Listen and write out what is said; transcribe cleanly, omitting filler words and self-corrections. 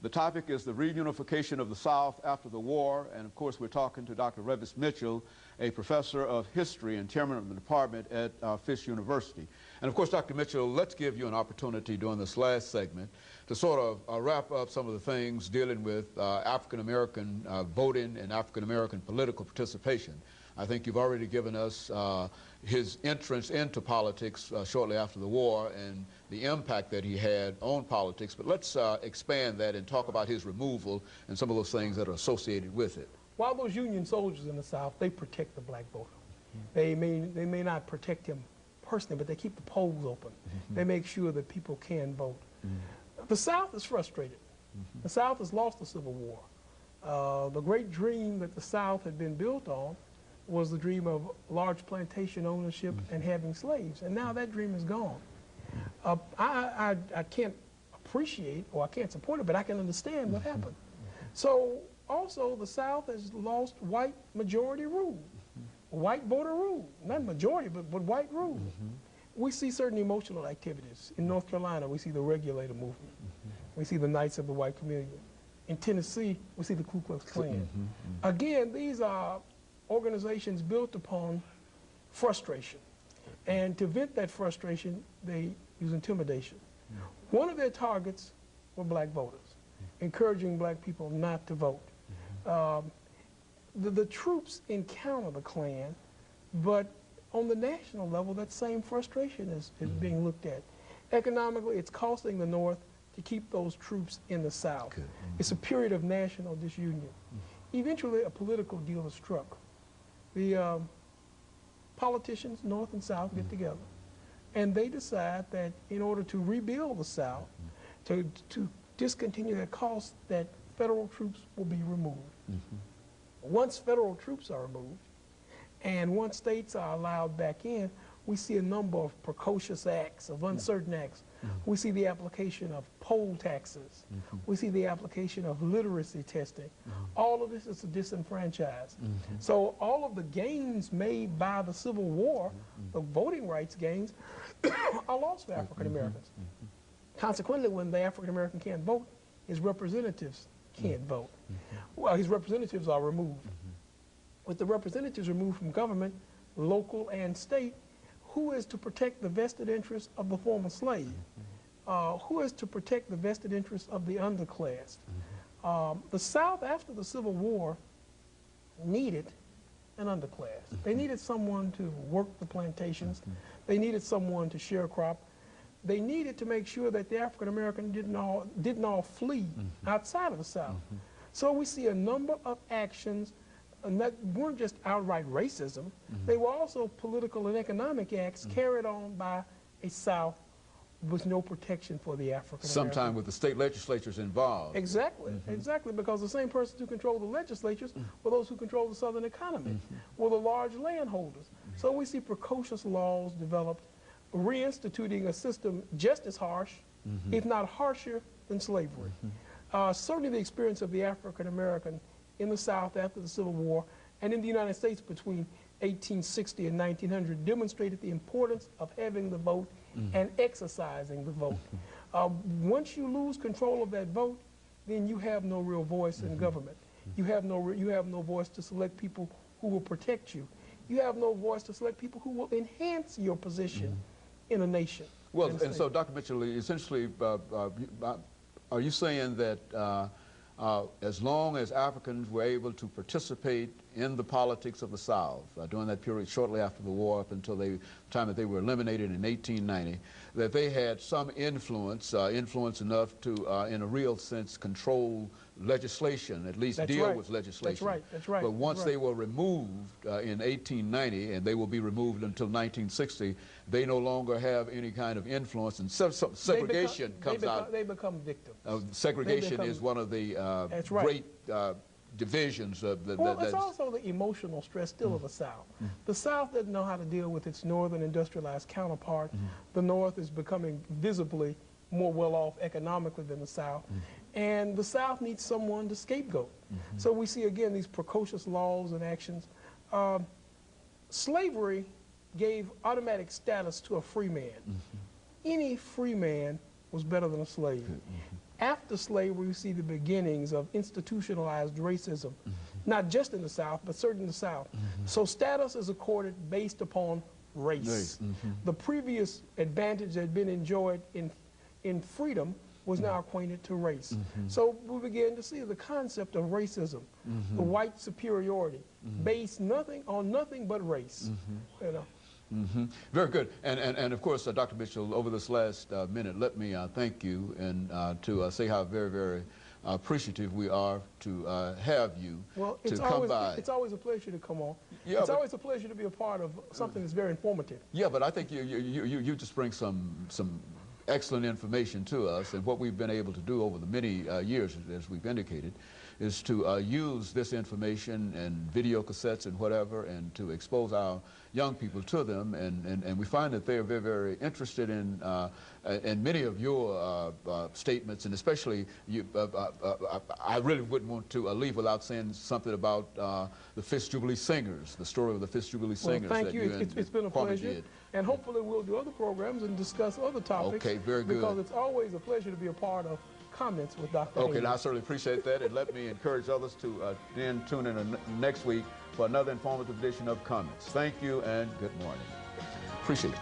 The topic is the reunification of the South after the war, and of course we're talking to Dr. Revis Mitchell, a professor of history and chairman of the department at Fisk University. And of course, Dr. Mitchell, let's give you an opportunity during this last segment to sort of wrap up some of the things dealing with African-American voting and African-American political participation. I think you've already given us his entrance into politics shortly after the war and the impact that he had on politics, but let's expand that and talk about his removal and some of those things that are associated with it. While those Union soldiers in the South, they protect the black voter. They may not protect him personally, but they keep the polls open. They make sure that people can vote. The South is frustrated. The South has lost the Civil War. The great dream that the South had been built on was the dream of large plantation ownership and having slaves, and now that dream is gone. I can't appreciate, or I can't support it, but I can understand what happened. So also the South has lost white majority rule, white voter rule, not majority, but white rule. We see certain emotional activities. In North Carolina, we see the regulator movement. We see the Knights of the White Community. In Tennessee, we see the Ku Klux Klan. Again, these are organizations built upon frustration. And to vent that frustration, they use intimidation. One of their targets were black voters, encouraging black people not to vote. The troops encounter the Klan, but on the national level, that same frustration is being looked at. Economically, it's costing the North to keep those troops in the South. It's a period of national disunion. Eventually, a political deal is struck. The politicians, North and South, get together, and they decide that in order to rebuild the South, to discontinue that cost, that federal troops will be removed. Once federal troops are removed, and once states are allowed back in, we see a number of precocious acts, of uncertain acts. We see the application of poll taxes. We see the application of literacy testing. All of this is to disenfranchise. So all of the gains made by the Civil War, the voting rights gains, are lost for African Americans. Consequently, when the African American can't vote, his representatives can't vote. Well, his representatives are removed. With the representatives removed from government, local and state, who is to protect the vested interests of the former slave? Who is to protect the vested interests of the underclass? The South, after the Civil War, needed an underclass. They needed someone to work the plantations. They needed someone to sharecrop. They needed to make sure that the African American didn't all flee outside of the South. So we see a number of actions that weren't just outright racism. They were also political and economic acts carried on by a South with no protection for the African American. Sometimes with the state legislatures involved. Exactly, exactly, because the same persons who control the legislatures were those who control the Southern economy, were the large landholders. So we see precocious laws developed, reinstituting a system just as harsh, if not harsher, than slavery. Certainly the experience of the African American in the South after the Civil War and in the United States between 1860 and 1900 demonstrated the importance of having the vote and exercising the vote. Once you lose control of that vote, then you have no real voice in government. You have no voice to select people who will protect you. You have no voice to select people who will enhance your position in a nation. Well, and so Dr. Mitchell, essentially, are you saying that as long as Africans were able to participate in the politics of the South during that period shortly after the war up until the time that they were eliminated in 1890, that they had some influence, influence enough to, in a real sense, control legislation, at least deal with legislation. That's right. But once they were removed in 1890, and they will be removed until 1960, they no longer have any kind of influence, and segregation comes out. They become victims. Segregation is one of the great divisions of the... Well, it's also the emotional stress still of the South. The South doesn't know how to deal with its northern industrialized counterpart. The North is becoming visibly more well-off economically than the South. And the South needs someone to scapegoat. So we see, again, these precocious laws and actions. Slavery gave automatic status to a free man. Any free man was better than a slave. After slavery, we see the beginnings of institutionalized racism, not just in the South, but certainly in the South. So status is accorded based upon race. The previous advantage that had been enjoyed in freedom was now acquainted to race. So we began to see the concept of racism, the white superiority, based on nothing but race. You know. Very good. And of course, Dr. Mitchell, over this last minute, let me thank you and to say how very, very appreciative we are to have you to come by. It's always a pleasure to come on. Yeah, it's always a pleasure to be a part of something that's very informative. Yeah, but I think you just bring some excellent information to us, and what we've been able to do over the many years, as we've indicated, is to use this information and video cassettes and whatever, and to expose our young people to them, and we find that they are very, very interested in many of your statements, and especially you. I really wouldn't want to leave without saying something about the Fisk Jubilee Singers, the story of the Fisk Jubilee Singers. Well, thank you. It's been a pleasure. Did. And hopefully we'll do other programs and discuss other topics. Okay, very good. Because it's always a pleasure to be a part of Comments with Dr. Okay, Haynes. now I certainly appreciate that, and let me encourage others to then tune in next week for another informative edition of Comments. Thank you and good morning. Appreciate it.